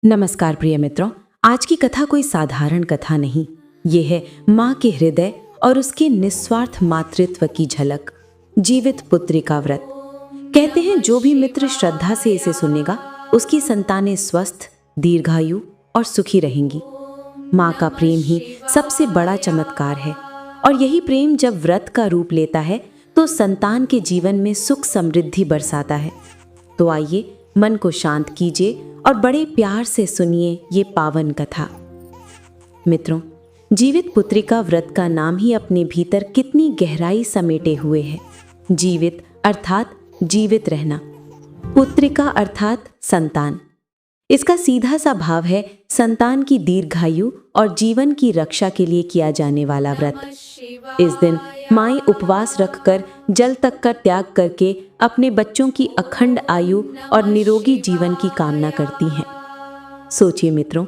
नमस्कार प्रिय मित्रों। आज की कथा कोई साधारण कथा नहीं, ये है माँ के हृदय और उसके निस्वार्थ मातृत्व की झलक। जीवित पुत्री का व्रत। कहते हैं जो भी मित्र श्रद्धा से इसे सुनेगा उसकी संतानें स्वस्थ, दीर्घायु और सुखी रहेंगी। माँ का प्रेम ही सबसे बड़ा चमत्कार है और यही प्रेम जब व्रत का रूप लेता है तो संतान के जीवन में सुख समृद्धि बरसाता है। तो आइए मन को शांत कीजिए और बड़े प्यार से सुनिए ये पावन कथा। मित्रों, जीवित पुत्रिका व्रत का नाम ही अपने भीतर कितनी गहराई समेटे हुए है। जीवित अर्थात जीवित रहना, पुत्रिका अर्थात संतान। इसका सीधा सा भाव है संतान की दीर्घायु और जीवन की रक्षा के लिए किया जाने वाला व्रत। इस दिन माएँ उपवास रखकर जल तक का त्याग करके अपने बच्चों की अखंड आयु और निरोगी जीवन की कामना करती हैं। सोचिए मित्रों,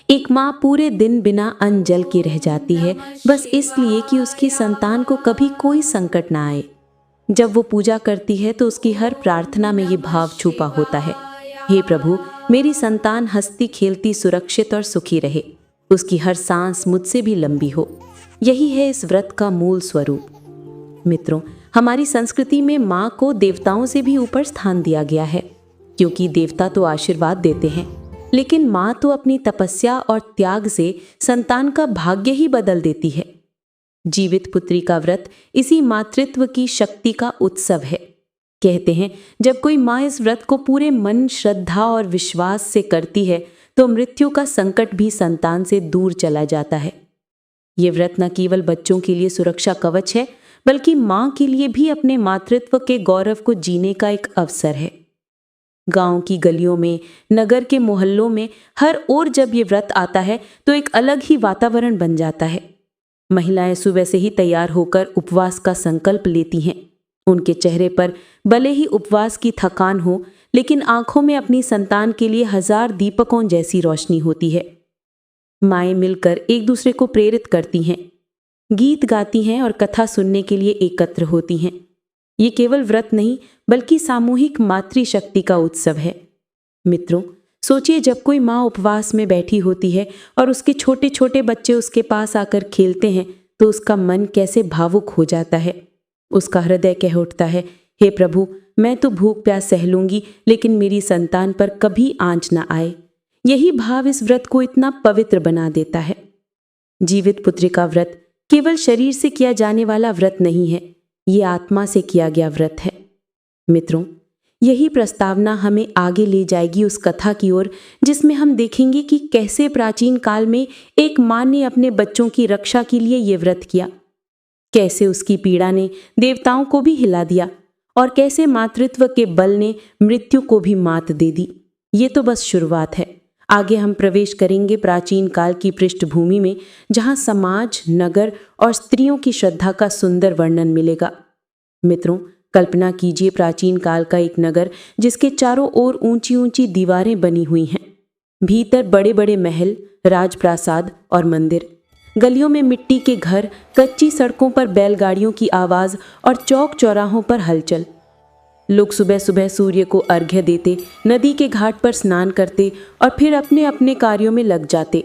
एक माँ पूरे दिन बिना अन्न जल के रह जाती है बस इसलिए कि उसकी संतान को कभी कोई संकट ना आए। जब वो पूजा करती है तो उसकी हर प्रार्थना में ये भाव छुपा होता है, हे प्रभु, मेरी संतान हंसती खेलती सुरक्षित और सुखी रहे, उसकी हर सांस मुझसे भी लंबी हो। यही है इस व्रत का मूल स्वरूप। मित्रों, हमारी संस्कृति में माँ को देवताओं से भी ऊपर स्थान दिया गया है, क्योंकि देवता तो आशीर्वाद देते हैं, लेकिन माँ तो अपनी तपस्या और त्याग से संतान का भाग्य ही बदल देती है। जीवित पुत्री का व्रत इसी मातृत्व की शक्ति का उत्सव है। कहते हैं जब कोई माँ इस व्रत को पूरे मन, श्रद्धा और विश्वास से करती है तो मृत्यु का संकट भी संतान से दूर चला जाता है। ये व्रत न केवल बच्चों के लिए सुरक्षा कवच है, बल्कि माँ के लिए भी अपने मातृत्व के गौरव को जीने का एक अवसर है। गांव की गलियों में, नगर के मोहल्लों में हर ओर जब ये व्रत आता है तो एक अलग ही वातावरण बन जाता है। महिलाएं सुबह से ही तैयार होकर उपवास का संकल्प लेती हैं। उनके चेहरे पर भले ही उपवास की थकान हो, लेकिन आंखों में अपनी संतान के लिए 1000 दीपकों जैसी रोशनी होती है। माएँ मिलकर एक दूसरे को प्रेरित करती हैं, गीत गाती हैं और कथा सुनने के लिए एकत्र होती हैं। ये केवल व्रत नहीं बल्कि सामूहिक मातृशक्ति का उत्सव है। मित्रों, सोचिए जब कोई माँ उपवास में बैठी होती है और उसके छोटे छोटे बच्चे उसके पास आकर खेलते हैं तो उसका मन कैसे भावुक हो जाता है। उसका हृदय कह उठता है, हे प्रभु, मैं तो भूख प्यास सह लूंगी, लेकिन मेरी संतान पर कभी आंच न आए। यही भाव इस व्रत को इतना पवित्र बना देता है। जीवित पुत्री का व्रत केवल शरीर से किया जाने वाला व्रत नहीं है, ये आत्मा से किया गया व्रत है। मित्रों, यही प्रस्तावना हमें आगे ले जाएगी उस कथा की ओर जिसमें हम देखेंगे कि कैसे प्राचीन काल में एक माँ ने अपने बच्चों की रक्षा के लिए ये व्रत किया, कैसे उसकी पीड़ा ने देवताओं को भी हिला दिया और कैसे मातृत्व के बल ने मृत्यु को भी मात दे दी। ये तो बस शुरुआत है। आगे हम प्रवेश करेंगे प्राचीन काल की पृष्ठभूमि में, जहाँ समाज, नगर और स्त्रियों की श्रद्धा का सुंदर वर्णन मिलेगा। मित्रों, कल्पना कीजिए प्राचीन काल का एक नगर जिसके चारों ओर ऊंची ऊंची दीवारें बनी हुई हैं, भीतर बड़े बड़े महल, राजप्रासाद और मंदिर, गलियों में मिट्टी के घर, कच्ची सड़कों पर बैलगाड़ियों की आवाज़ और चौक चौराहों पर हलचल। लोग सुबह सुबह सूर्य को अर्घ्य देते, नदी के घाट पर स्नान करते और फिर अपने अपने कार्यों में लग जाते।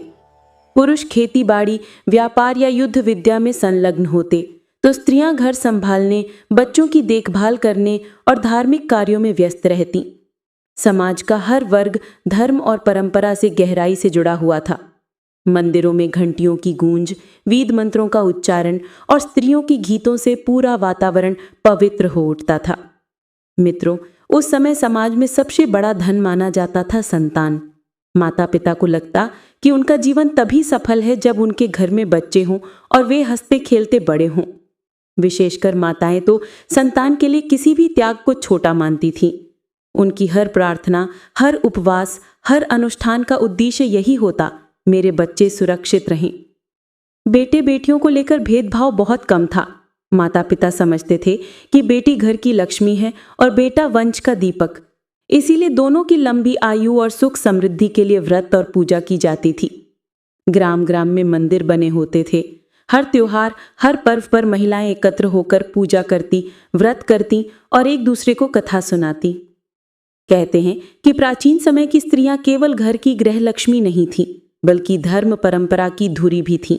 पुरुष खेती बाड़ी, व्यापार या युद्ध विद्या में संलग्न होते, तो स्त्रियां घर संभालने, बच्चों की देखभाल करने और धार्मिक कार्यों में व्यस्त रहती। समाज का हर वर्ग धर्म और परंपरा से गहराई से जुड़ा हुआ था। मंदिरों में घंटियों की गूंज, वेद मंत्रों का उच्चारण और स्त्रियों की गीतों से पूरा वातावरण पवित्र हो उठता था। मित्रों, उस समय समाज में सबसे बड़ा धन माना जाता था संतान। माता पिता को लगता कि उनका जीवन तभी सफल है जब उनके घर में बच्चे हों और वे हंसते खेलते बड़े हों। विशेषकर माताएं तो संतान के लिए किसी भी त्याग को छोटा मानती थीं। उनकी हर प्रार्थना, हर उपवास, हर अनुष्ठान का उद्देश्य यही होता, मेरे बच्चे सुरक्षित रहें। बेटे बेटियों को लेकर भेदभाव बहुत कम था। माता पिता समझते थे कि बेटी घर की लक्ष्मी है और बेटा वंश का दीपक। इसीलिए दोनों की लंबी आयु और सुख समृद्धि के लिए व्रत और पूजा की जाती थी। ग्राम ग्राम में मंदिर बने होते थे। हर त्योहार, हर पर्व पर महिलाएं एकत्र होकर पूजा करती, व्रत करती और एक दूसरे को कथा सुनाती। कहते हैं कि प्राचीन समय की स्त्रियां केवल घर की गृह लक्ष्मी नहीं थीं, बल्कि धर्म परंपरा की धुरी भी थीं।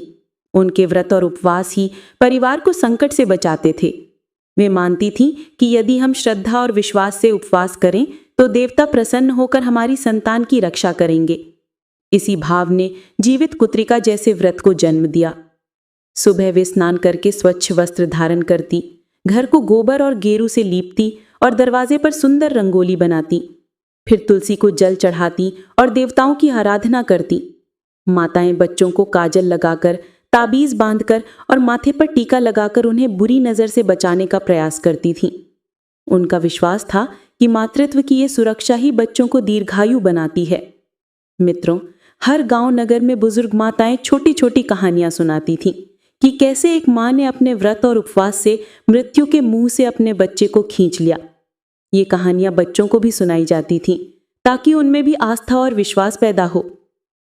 उनके व्रत और उपवास ही परिवार को संकट से बचाते थे। वे मानती थीं कि यदि हम श्रद्धा और विश्वास से उपवास करें तो देवता प्रसन्न होकर हमारी संतान की रक्षा करेंगे। इसी भाव ने जीवित पुत्रिका जैसे व्रत को जन्म दिया। सुबह वे स्नान करके स्वच्छ वस्त्र धारण करती, घर को गोबर और गेरू से लीपती और दरवाजे पर सुंदर रंगोली बनाती। फिर तुलसी को जल चढ़ाती और देवताओं की आराधना करती। माताएं बच्चों को काजल लगाकर, ताबीज बांधकर और माथे पर टीका लगाकर उन्हें बुरी नजर से बचाने का प्रयास करती थीं। उनका विश्वास था कि मातृत्व की ये सुरक्षा ही बच्चों को दीर्घायु बनाती है। मित्रों, हर गांव नगर में बुजुर्ग माताएं छोटी छोटी कहानियां सुनाती थीं कि कैसे एक मां ने अपने व्रत और उपवास से मृत्यु के मुंह से अपने बच्चे को खींच लिया। ये कहानियां बच्चों को भी सुनाई जाती थीं ताकि उनमें भी आस्था और विश्वास पैदा हो।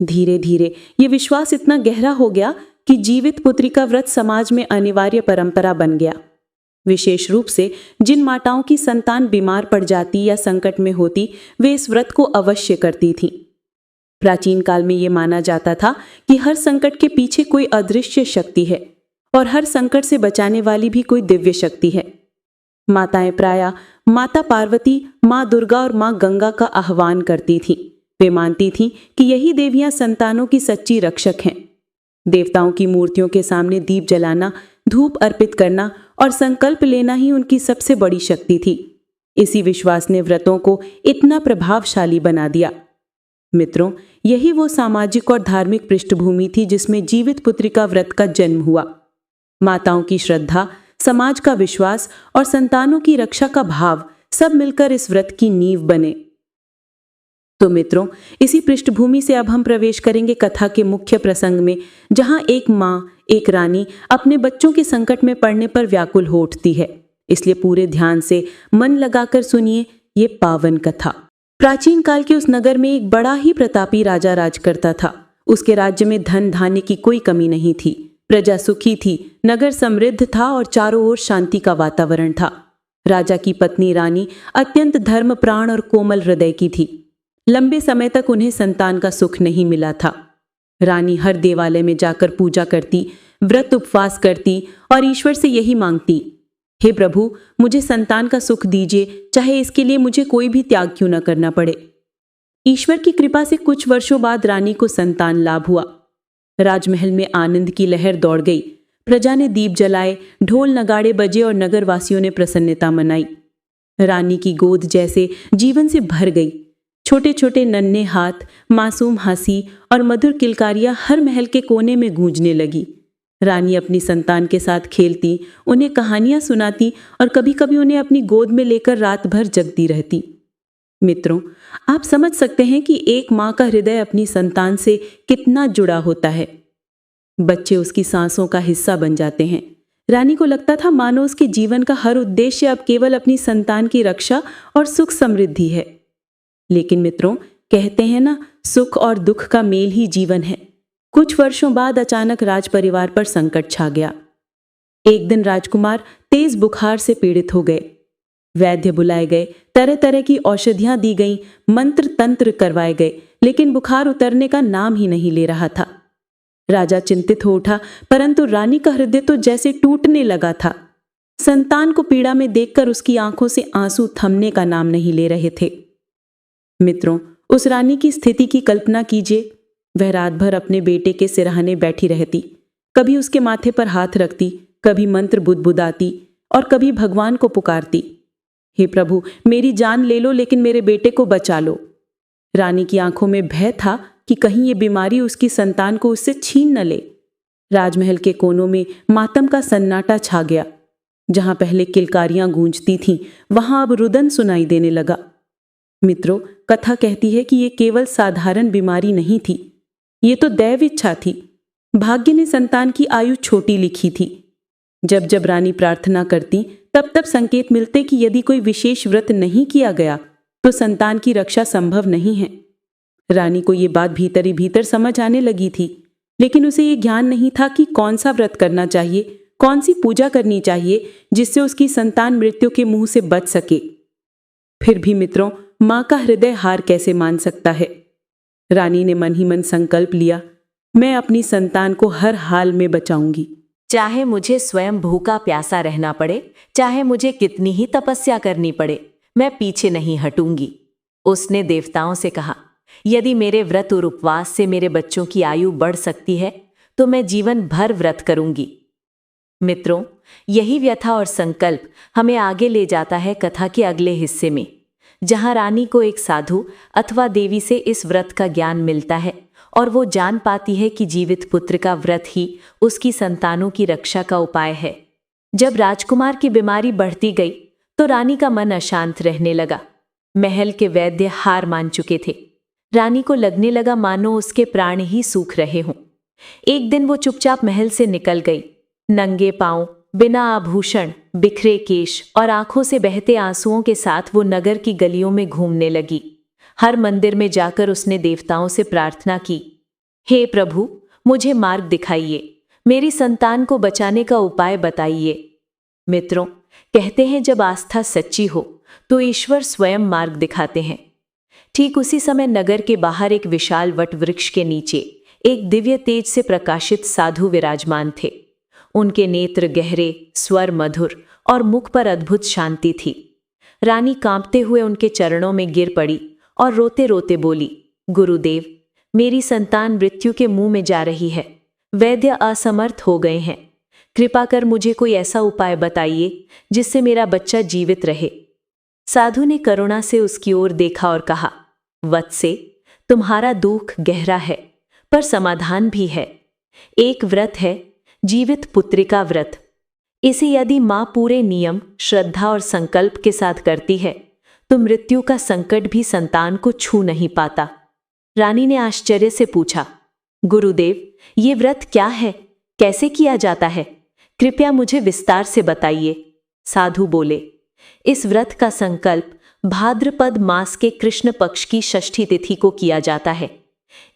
धीरे धीरे ये विश्वास इतना गहरा हो गया कि जीवित पुत्री का व्रत समाज में अनिवार्य परंपरा बन गया। विशेष रूप से जिन माताओं की संतान बीमार पड़ जाती या संकट में होती, वे इस व्रत को अवश्य करती थीं। प्राचीन काल में ये माना जाता था कि हर संकट के पीछे कोई अदृश्य शक्ति है और हर संकट से बचाने वाली भी कोई दिव्य शक्ति है। माताएं प्रायः माता पार्वती, माँ दुर्गा और माँ गंगा का आह्वान करती थीं। वे मानती थीं कि यही देवियां संतानों की सच्ची रक्षक हैं। देवताओं की मूर्तियों के सामने दीप जलाना, धूप अर्पित करना और संकल्प लेना ही उनकी सबसे बड़ी शक्ति थी। इसी विश्वास ने व्रतों को इतना प्रभावशाली बना दिया। मित्रों, यही वो सामाजिक और धार्मिक पृष्ठभूमि थी जिसमें जीवित पुत्रिका व्रत का जन्म हुआ। माताओं की श्रद्धा, समाज का विश्वास और संतानों की रक्षा का भाव सब मिलकर इस व्रत की नींव बने। तो मित्रों, इसी पृष्ठभूमि से अब हम प्रवेश करेंगे कथा के मुख्य प्रसंग में, जहां एक माँ, एक रानी अपने बच्चों के संकट में पड़ने पर व्याकुल हो उठती है। इसलिए पूरे ध्यान से मन लगाकर सुनिए ये पावन कथा। प्राचीन काल के उस नगर में एक बड़ा ही प्रतापी राजा राज करता था। उसके राज्य में धन धान्य की कोई कमी नहीं थी। प्रजा सुखी थी, नगर समृद्ध था और चारों ओर शांति का वातावरण था। राजा की पत्नी रानी अत्यंत धर्मप्राण और कोमल हृदय की थी। लंबे समय तक उन्हें संतान का सुख नहीं मिला था। रानी हर देवालय में जाकर पूजा करती, व्रत उपवास करती और ईश्वर से यही मांगती, हे प्रभु, मुझे संतान का सुख दीजिए, चाहे इसके लिए मुझे कोई भी त्याग क्यों न करना पड़े। ईश्वर की कृपा से कुछ वर्षों बाद रानी को संतान लाभ हुआ। राजमहल में आनंद की लहर दौड़ गई। प्रजा ने दीप जलाए, ढोल नगाड़े बजे और नगरवासियों ने प्रसन्नता मनाई। रानी की गोद जैसे जीवन से भर गई। छोटे छोटे नन्हे हाथ, मासूम हंसी और मधुर किलकारियां हर महल के कोने में गूंजने लगी। रानी अपनी संतान के साथ खेलती, उन्हें कहानियां सुनाती और कभी कभी उन्हें अपनी गोद में लेकर रात भर जगती रहती। मित्रों, आप समझ सकते हैं कि एक माँ का हृदय अपनी संतान से कितना जुड़ा होता है। बच्चे उसकी सांसों का हिस्सा बन जाते हैं। रानी को लगता था मानो उसके जीवन का हर उद्देश्य अब केवल अपनी संतान की रक्षा और सुख समृद्धि है। लेकिन मित्रों, कहते हैं ना, सुख और दुख का मेल ही जीवन है। कुछ वर्षों बाद अचानक राज परिवार पर संकट छा गया। एक दिन राजकुमार तेज बुखार से पीड़ित हो गए। वैद्य बुलाए गए, तरह तरह की औषधियां दी गईं, मंत्र तंत्र करवाए गए, लेकिन बुखार उतरने का नाम ही नहीं ले रहा था। राजा चिंतित हो उठा, परंतु रानी का हृदय तो जैसे टूटने लगा था। संतान को पीड़ा में देखकर उसकी आंखों से आंसू थमने का नाम नहीं ले रहे थे। मित्रों, उस रानी की स्थिति की कल्पना कीजिए। वह रात भर अपने बेटे के सिरहाने बैठी रहती, कभी उसके माथे पर हाथ रखती, कभी मंत्र बुदबुदाती और कभी भगवान को पुकारती, हे प्रभु, मेरी जान ले लो लेकिन मेरे बेटे को बचा लो। रानी की आंखों में भय था कि कहीं ये बीमारी उसकी संतान को उससे छीन न ले। राजमहल के कोनों में मातम का सन्नाटा छा गया। जहां पहले किलकारियां गूंजती थीं, वहां अब रुदन सुनाई देने लगा। मित्रों, कथा कहती है कि ये केवल साधारण बीमारी नहीं थी, ये तो दैव इच्छा थी। भाग्य ने संतान की आयु छोटी लिखी थी। जब जब रानी प्रार्थना करती, तब तब संकेत मिलते कि यदि कोई विशेष व्रत नहीं किया गया तो संतान की रक्षा संभव नहीं है। रानी को ये बात भीतर ही भीतर समझ आने लगी थी, लेकिन उसे ये ज्ञान नहीं था कि कौन सा व्रत करना चाहिए, कौन सी पूजा करनी चाहिए जिससे उसकी संतान मृत्यु के मुंह से बच सके। फिर भी मित्रों, माँ का हृदय हार कैसे मान सकता है। रानी ने मन ही मन संकल्प लिया, मैं अपनी संतान को हर हाल में बचाऊंगी, चाहे मुझे स्वयं भूखा प्यासा रहना पड़े, चाहे मुझे कितनी ही तपस्या करनी पड़े, मैं पीछे नहीं हटूंगी। उसने देवताओं से कहा, यदि मेरे व्रत और उपवास से मेरे बच्चों की आयु बढ़ सकती है तो मैं जीवन भर व्रत करूंगी। मित्रों, यही व्यथा और संकल्प हमें आगे ले जाता है कथा के अगले हिस्से में, जहां रानी को एक साधु अथवा देवी से इस व्रत का ज्ञान मिलता है और वो जान पाती है कि जीवित पुत्र का व्रत ही उसकी संतानों की रक्षा का उपाय है। जब राजकुमार की बीमारी बढ़ती गई तो रानी का मन अशांत रहने लगा। महल के वैद्य हार मान चुके थे। रानी को लगने लगा मानो उसके प्राण ही सूख रहे हों। एक दिन वो चुपचाप महल से निकल गई। नंगे पांव, बिना आभूषण, बिखरे केश और आंखों से बहते आंसुओं के साथ वो नगर की गलियों में घूमने लगी। हर मंदिर में जाकर उसने देवताओं से प्रार्थना की, हे प्रभु, मुझे मार्ग दिखाइए, मेरी संतान को बचाने का उपाय बताइए। मित्रों, कहते हैं जब आस्था सच्ची हो तो ईश्वर स्वयं मार्ग दिखाते हैं। ठीक उसी समय नगर के बाहर एक विशाल वट वृक्ष के नीचे एक दिव्य तेज से प्रकाशित साधु विराजमान थे। उनके नेत्र गहरे, स्वर मधुर और मुख पर अद्भुत शांति थी। रानी कांपते हुए उनके चरणों में गिर पड़ी और रोते रोते बोली, गुरुदेव, मेरी संतान मृत्यु के मुंह में जा रही है। वैद्य असमर्थ हो गए हैं। कृपा कर मुझे कोई ऐसा उपाय बताइए जिससे मेरा बच्चा जीवित रहे। साधु ने करुणा से उसकी ओर देखा और कहा, वत्से, तुम्हारा दुख गहरा है पर समाधान भी है। एक व्रत है, जीवित पुत्रिका व्रत। इसे यदि माँ पूरे नियम, श्रद्धा और संकल्प के साथ करती है तो मृत्यु का संकट भी संतान को छू नहीं पाता। रानी ने आश्चर्य से पूछा, गुरुदेव, ये व्रत क्या है, कैसे किया जाता है? कृपया मुझे विस्तार से बताइए। साधु बोले, इस व्रत का संकल्प भाद्रपद मास के कृष्ण पक्ष की षष्ठी तिथि को किया जाता है।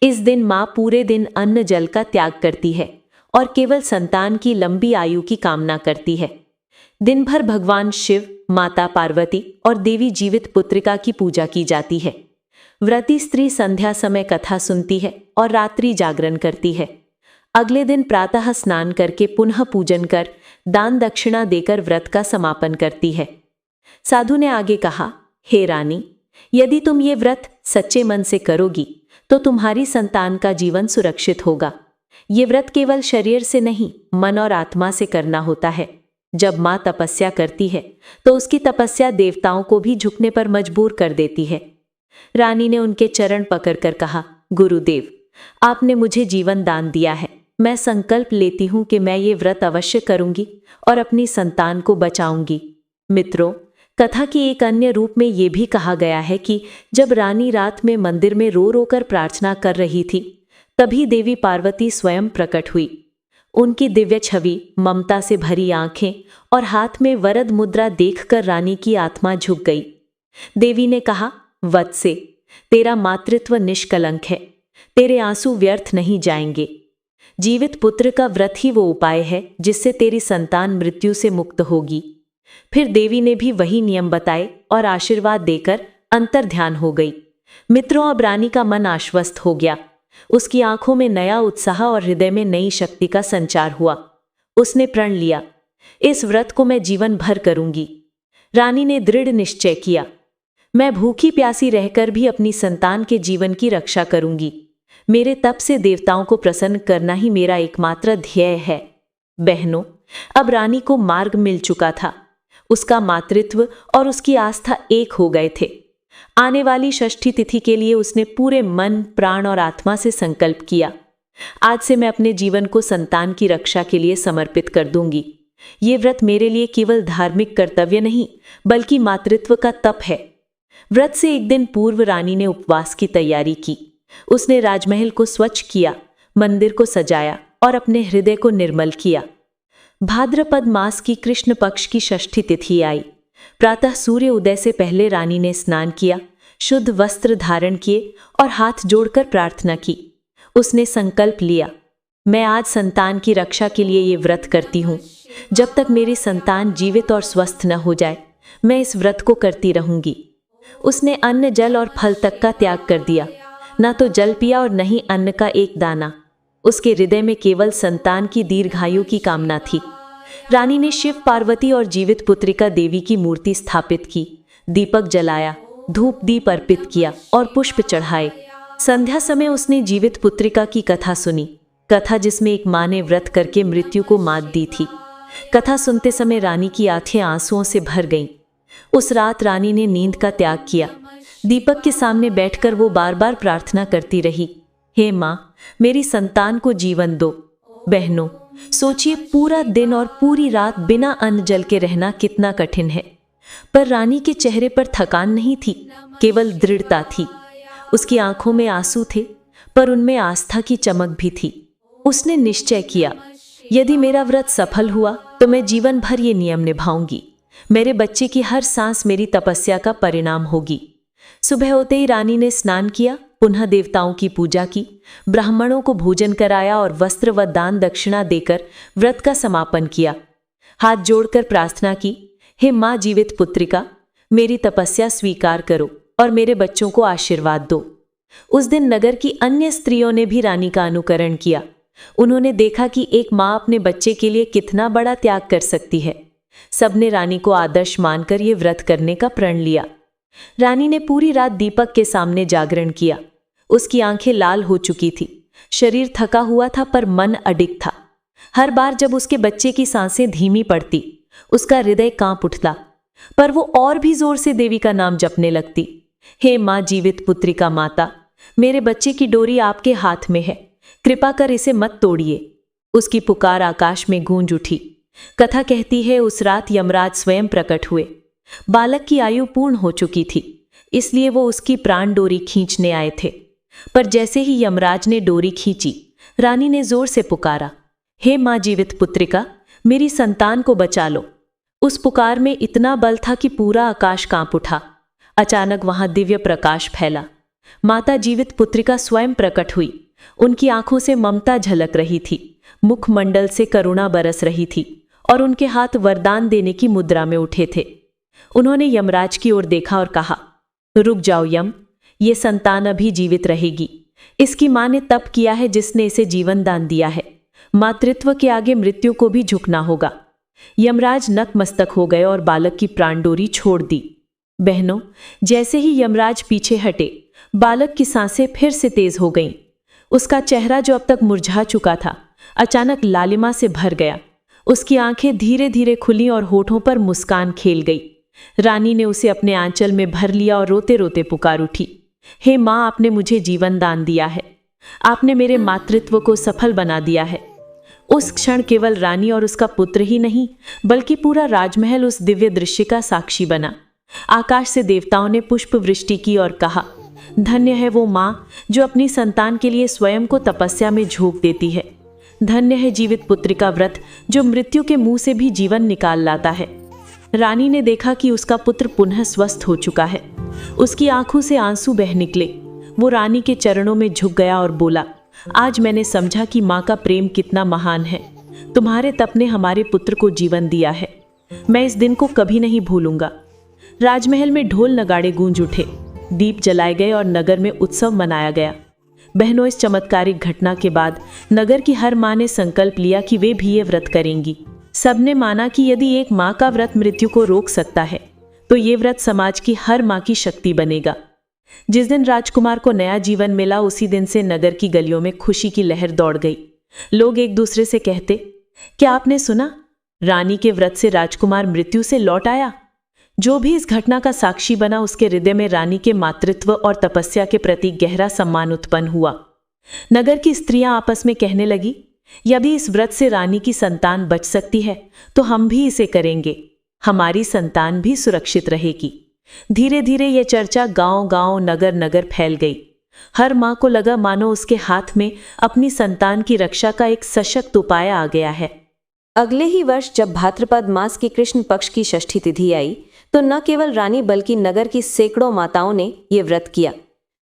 इस दिन माँ पूरे दिन अन्न जल का त्याग करती है और केवल संतान की लंबी आयु की कामना करती है। दिन भर भगवान शिव, माता पार्वती और देवी जीवित पुत्रिका की पूजा की जाती है। व्रती स्त्री संध्या समय कथा सुनती है और रात्रि जागरण करती है। अगले दिन प्रातः स्नान करके पुनः पूजन कर दान दक्षिणा देकर व्रत का समापन करती है। साधु ने आगे कहा, हे रानी, यदि तुम ये व्रत सच्चे मन से करोगी तो तुम्हारी संतान का जीवन सुरक्षित होगा। ये व्रत केवल शरीर से नहीं, मन और आत्मा से करना होता है। जब माँ तपस्या करती है तो उसकी तपस्या देवताओं को भी झुकने पर मजबूर कर देती है। रानी ने उनके चरण पकड़कर कहा, गुरुदेव, आपने मुझे जीवन दान दिया है। मैं संकल्प लेती हूँ कि मैं ये व्रत अवश्य करूंगी और अपनी संतान को बचाऊंगी। मित्रों, कथा की एक अन्य रूप में ये भी कहा गया है कि जब रानी रात में मंदिर में रो रो कर प्रार्थना कर रही थी, तभी देवी पार्वती स्वयं प्रकट हुई। उनकी दिव्य छवि, ममता से भरी आंखें और हाथ में वरद मुद्रा देखकर रानी की आत्मा झुक गई। देवी ने कहा, वत्से, तेरा मातृत्व निष्कलंक है, तेरे आंसू व्यर्थ नहीं जाएंगे। जीवित पुत्र का व्रत ही वो उपाय है जिससे तेरी संतान मृत्यु से मुक्त होगी। फिर देवी ने भी वही नियम बताए और आशीर्वाद देकर अंतर्ध्यान हो गई। मित्रों, अब रानी का मन आश्वस्त हो गया। उसकी आंखों में नया उत्साह और हृदय में नई शक्ति का संचार हुआ। उसने प्रण लिया, इस व्रत को मैं जीवन भर करूंगी। रानी ने दृढ़ निश्चय किया, मैं भूखी प्यासी रहकर भी अपनी संतान के जीवन की रक्षा करूंगी। मेरे तप से देवताओं को प्रसन्न करना ही मेरा एकमात्र ध्येय है। बहनों, अब रानी को मार्ग मिल चुका था। उसका मातृत्व और उसकी आस्था एक हो गए थे। आने वाली षष्ठी तिथि के लिए उसने पूरे मन, प्राण और आत्मा से संकल्प किया, आज से मैं अपने जीवन को संतान की रक्षा के लिए समर्पित कर दूंगी। ये व्रत मेरे लिए केवल धार्मिक कर्तव्य नहीं, बल्कि मातृत्व का तप है। व्रत से एक दिन पूर्व रानी ने उपवास की तैयारी की। उसने राजमहल को स्वच्छ किया, मंदिर को सजाया और अपने हृदय को निर्मल किया। भाद्रपद मास की कृष्ण पक्ष की षष्ठी तिथि आई। प्रातः सूर्य उदय से पहले रानी ने स्नान किया, शुद्ध वस्त्र धारण किए और हाथ जोड़कर प्रार्थना की। उसने संकल्प लिया, मैं आज संतान की रक्षा के लिए ये व्रत करती हूँ। जब तक मेरी संतान जीवित और स्वस्थ न हो जाए, मैं इस व्रत को करती रहूंगी। उसने अन्न, जल और फल तक का त्याग कर दिया। ना तो जल पिया और न ही अन्न का एक दाना। उसके हृदय में केवल संतान की दीर्घायु की कामना थी। रानी ने शिव, पार्वती और जीवित पुत्रिका देवी की मूर्ति स्थापित की, दीपक जलाया, धूप दीप अर्पित किया और पुष्प चढ़ाए। संध्या समय उसने जीवित पुत्रिका की कथा सुनी, कथा जिसमें एक माँ ने व्रत करके मृत्यु को मात दी थी। कथा सुनते समय रानी की आंखें आंसुओं से भर गईं। उस रात रानी ने नींद का त्याग किया। दीपक के सामने बैठकर वो बार बार प्रार्थना करती रही, हे माँ, मेरी संतान को जीवन दो। बहनों, सोचिए, पूरा दिन और पूरी रात बिना अन्न जल के रहना कितना कठिन है। पर रानी के चेहरे पर थकान नहीं थी, केवल दृढ़ता थी। उसकी आंखों में आंसू थे, पर उनमें आस्था की चमक भी थी। उसने निश्चय किया, यदि मेरा व्रत सफल हुआ तो मैं जीवन भर ये नियम निभाऊंगी। मेरे बच्चे की हर सांस मेरी तपस्या का परिणाम होगी। सुबह होते ही रानी ने स्नान किया, पुनः देवताओं की पूजा की, ब्राह्मणों को भोजन कराया और वस्त्र व दान दक्षिणा देकर व्रत का समापन किया। हाथ जोड़कर प्रार्थना की, हे माँ जीवित पुत्रिका, मेरी तपस्या स्वीकार करो और मेरे बच्चों को आशीर्वाद दो। उस दिन नगर की अन्य स्त्रियों ने भी रानी का अनुकरण किया। उन्होंने देखा कि एक माँ अपने बच्चे के लिए कितना बड़ा त्याग कर सकती है। सबने रानी को आदर्श मानकर ये व्रत करने का प्रण लिया। रानी ने पूरी रात दीपक के सामने जागरण किया। उसकी आंखें लाल हो चुकी थी, शरीर थका हुआ था, पर मन अडिग था। हर बार जब उसके बच्चे की सांसें धीमी पड़ती, उसका हृदय कांप उठता, पर वो और भी जोर से देवी का नाम जपने लगती। हे माँ जीवित पुत्रिका माता, मेरे बच्चे की डोरी आपके हाथ में है, कृपा कर इसे मत तोड़िए। उसकी पुकार आकाश में गूंज उठी। कथा कहती है, उस रात यमराज स्वयं प्रकट हुए। बालक की आयु पूर्ण हो चुकी थी, इसलिए वो उसकी प्राण डोरी खींचने आए थे। पर जैसे ही यमराज ने डोरी खींची, रानी ने जोर से पुकारा, हे माँ जीवित पुत्रिका, मेरी संतान को बचा लो। उस पुकार में इतना बल था कि पूरा आकाश कांप उठा। अचानक वहां दिव्य प्रकाश फैला। माता जीवित पुत्रिका स्वयं प्रकट हुई। उनकी आंखों से ममता झलक रही थी, मुखमंडल से करुणा बरस रही थी और उनके हाथ वरदान देने की मुद्रा में उठे थे। उन्होंने यमराज की ओर देखा और कहा, रुक जाओ यम, ये संतान अभी जीवित रहेगी। इसकी मां ने तप किया है, जिसने इसे जीवन दान दिया है। मातृत्व के आगे मृत्यु को भी झुकना होगा। यमराज नतमस्तक हो गए और बालक की प्राण डोरी छोड़ दी। बहनों, जैसे ही यमराज पीछे हटे, बालक की सांसें फिर से तेज हो गईं। उसका चेहरा, जो अब तक मुरझा चुका था, अचानक लालिमा से भर गया। उसकी आंखें धीरे धीरे खुली और होठों पर मुस्कान खेल गई। रानी ने उसे अपने आंचल में भर लिया और रोते रोते पुकार उठी, हे माँ, आपने मुझे जीवन दान दिया है। आपने मेरे मातृत्व को सफल बना दिया है। उस क्षण केवल रानी और उसका पुत्र ही नहीं, बल्कि पूरा राजमहल उस दिव्य दृश्य का साक्षी बना। आकाश से देवताओं ने पुष्प वृष्टि की और कहा, धन्य है वो माँ जो अपनी संतान के लिए स्वयं को तपस्या में झोंक देती है। धन्य है जीवित पुत्र का व्रत, जो मृत्यु के मुंह से भी जीवन निकाल लाता है। रानी ने देखा कि उसका पुत्र पुनः स्वस्थ हो चुका है। उसकी आंखों से आंसू बह निकले। वो रानी के चरणों में झुक गया और बोला, आज मैंने समझा कि माँ का प्रेम कितना महान है। तुम्हारे तप ने हमारे पुत्र को जीवन दिया है। मैं इस दिन को कभी नहीं भूलूंगा। राजमहल में ढोल नगाड़े गूंज उठे, दीप जलाए गए और नगर में उत्सव मनाया गया। बहनों, इस चमत्कारिक घटना के बाद नगर की हर माँ ने संकल्प लिया कि वे भी ये व्रत करेंगी। सबने माना कि यदि एक माँ का व्रत मृत्यु को रोक सकता है, तो ये व्रत समाज की हर माँ की शक्ति बनेगा। जिस दिन राजकुमार को नया जीवन मिला, उसी दिन से नगर की गलियों में खुशी की लहर दौड़ गई। लोग एक दूसरे से कहते, क्या आपने सुना, रानी के व्रत से राजकुमार मृत्यु से लौट आया। जो भी इस घटना का साक्षी बना, उसके हृदय में रानी के मातृत्व और तपस्या के प्रति गहरा सम्मान उत्पन्न हुआ। नगर की स्त्रियां आपस में कहने लगी, यदि इस व्रत से रानी की संतान बच सकती है, तो हम भी इसे करेंगे। हमारी संतान भी सुरक्षित रहेगी। धीरे धीरे यह चर्चा गांव-गांव, नगर-नगर फैल गई। हर माँ को लगा मानो उसके हाथ में अपनी संतान की रक्षा का एक सशक्त उपाय आ गया है। अगले ही वर्ष जब भाद्रपद मास की कृष्ण पक्ष की षष्ठी तिथि आई, तो न केवल रानी बल्कि नगर की सैकड़ों माताओं ने ये व्रत किया।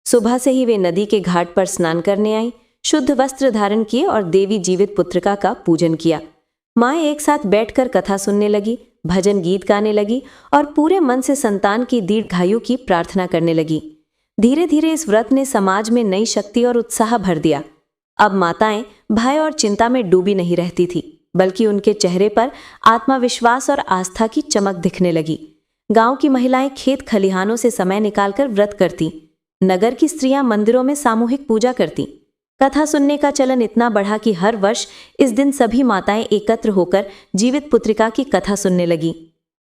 सुबह से ही वे नदी के घाट पर स्नान करने आई, शुद्ध वस्त्र धारण किए और देवी जीवित पुत्रिका का पूजन किया। माँ एक साथ बैठकर कथा सुनने लगी, भजन गीत गाने लगी और पूरे मन से संतान की दीर्घायु की प्रार्थना करने लगी। धीरे धीरे इस व्रत ने समाज में नई शक्ति और उत्साह भर दिया। अब माताएं भय और चिंता में डूबी नहीं रहती थी, बल्कि उनके चेहरे पर आत्मविश्वास और आस्था की चमक दिखने लगी। गांव की महिलाएं खेत खलिहानों से समय निकालकर व्रत करती, नगर की स्त्रियां मंदिरों में सामूहिक पूजा करती। कथा सुनने का चलन इतना बढ़ा कि हर वर्ष इस दिन सभी माताएं एकत्र होकर जीवित पुत्रिका की कथा सुनने लगी।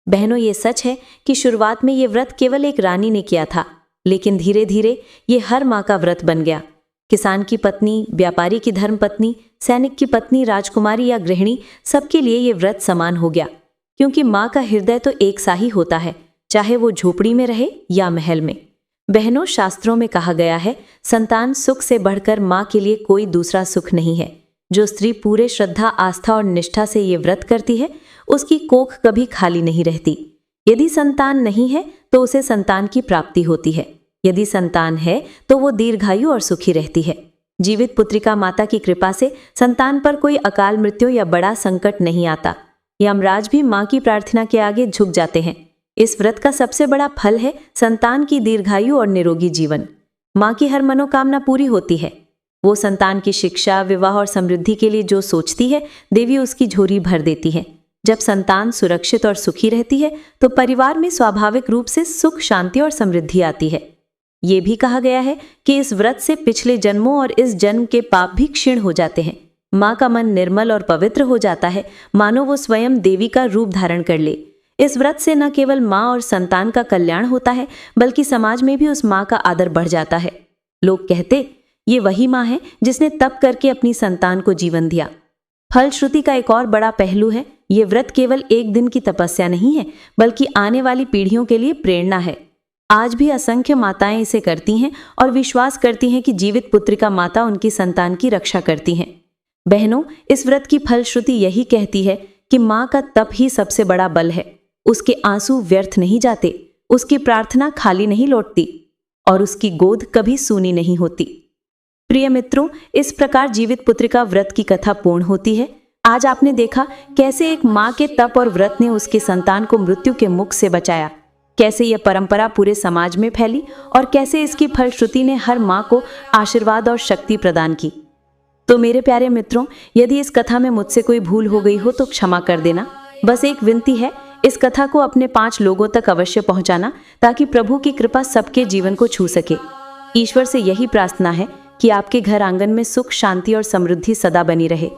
बहनों, ये सच है कि शुरुआत में ये व्रत केवल एक रानी ने किया था, लेकिन धीरे धीरे ये हर माँ का व्रत बन गया। किसान की पत्नी, व्यापारी की धर्मपत्नी, सैनिक की पत्नी, राजकुमारी या गृहिणी, सबके लिए ये व्रत समान हो गया, क्योंकि माँ का हृदय तो एक सा ही होता है, चाहे वो झोपड़ी में रहे या महल में। बहनों, शास्त्रों में कहा गया है, संतान सुख से बढ़कर माँ के लिए कोई दूसरा सुख नहीं है। जो स्त्री पूरे श्रद्धा, आस्था और निष्ठा से ये व्रत करती है, उसकी कोख कभी खाली नहीं रहती। यदि संतान नहीं है तो उसे संतान की प्राप्ति होती है, यदि संतान है तो वो दीर्घायु और सुखी रहती है। जीवित पुत्रिका माता की कृपा से संतान पर कोई अकाल मृत्यु या बड़ा संकट नहीं आता। यमराज भी माँ की प्रार्थना के आगे झुक जाते हैं। इस व्रत का सबसे बड़ा फल है संतान की दीर्घायु और निरोगी जीवन। माँ की हर मनोकामना पूरी होती है। वो संतान की शिक्षा, विवाह और समृद्धि के लिए जो सोचती है, देवी उसकी झोली भर देती है। जब संतान सुरक्षित और सुखी रहती है तो परिवार में स्वाभाविक रूप से सुख, शांति और समृद्धि आती है। ये भी कहा गया है कि इस व्रत से पिछले जन्मों और इस जन्म के पाप भी क्षीण हो जाते हैं। माँ का मन निर्मल और पवित्र हो जाता है, मानो वो स्वयं देवी का रूप धारण कर ले। इस व्रत से न केवल माँ और संतान का कल्याण होता है, बल्कि समाज में भी उस माँ का आदर बढ़ जाता है। लोग कहते, ये वही माँ है जिसने तप करके अपनी संतान को जीवन दिया। फलश्रुति का एक और बड़ा पहलू है, ये व्रत केवल एक दिन की तपस्या नहीं है, बल्कि आने वाली पीढ़ियों के लिए प्रेरणा है। आज भी असंख्य माताएं इसे करती हैं और विश्वास करती हैं कि जीवित पुत्रिका माता उनकी संतान की रक्षा करती हैं। बहनों, इस व्रत की फलश्रुति यही कहती है कि माँ का तप ही सबसे बड़ा बल है। उसके आंसू व्यर्थ नहीं जाते, उसकी प्रार्थना खाली नहीं लौटती और उसकी गोद कभी सूनी नहीं होती। प्रिय मित्रों, इस प्रकार जीवित पुत्रिका व्रत की कथा पूर्ण होती है। आज आपने देखा कैसे एक माँ के तप और व्रत ने उसके संतान को मृत्यु के मुख से बचाया, कैसे यह परंपरा पूरे समाज में फैली और कैसे इसकी फलश्रुति ने हर माँ को आशीर्वाद और शक्ति प्रदान की। तो मेरे प्यारे मित्रों, यदि इस कथा में मुझसे कोई भूल हो गई हो तो क्षमा कर देना। बस एक विनती है, इस कथा को अपने 5 लोगों तक अवश्य पहुंचाना, ताकि प्रभु की कृपा सबके जीवन को छू सके। ईश्वर से यही प्रार्थना है कि आपके घर आंगन में सुख, शांति और समृद्धि सदा बनी रहे।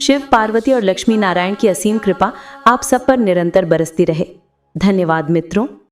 शिव, पार्वती और लक्ष्मी नारायण की असीम कृपा आप सब पर निरंतर बरसती रहे। धन्यवाद मित्रों।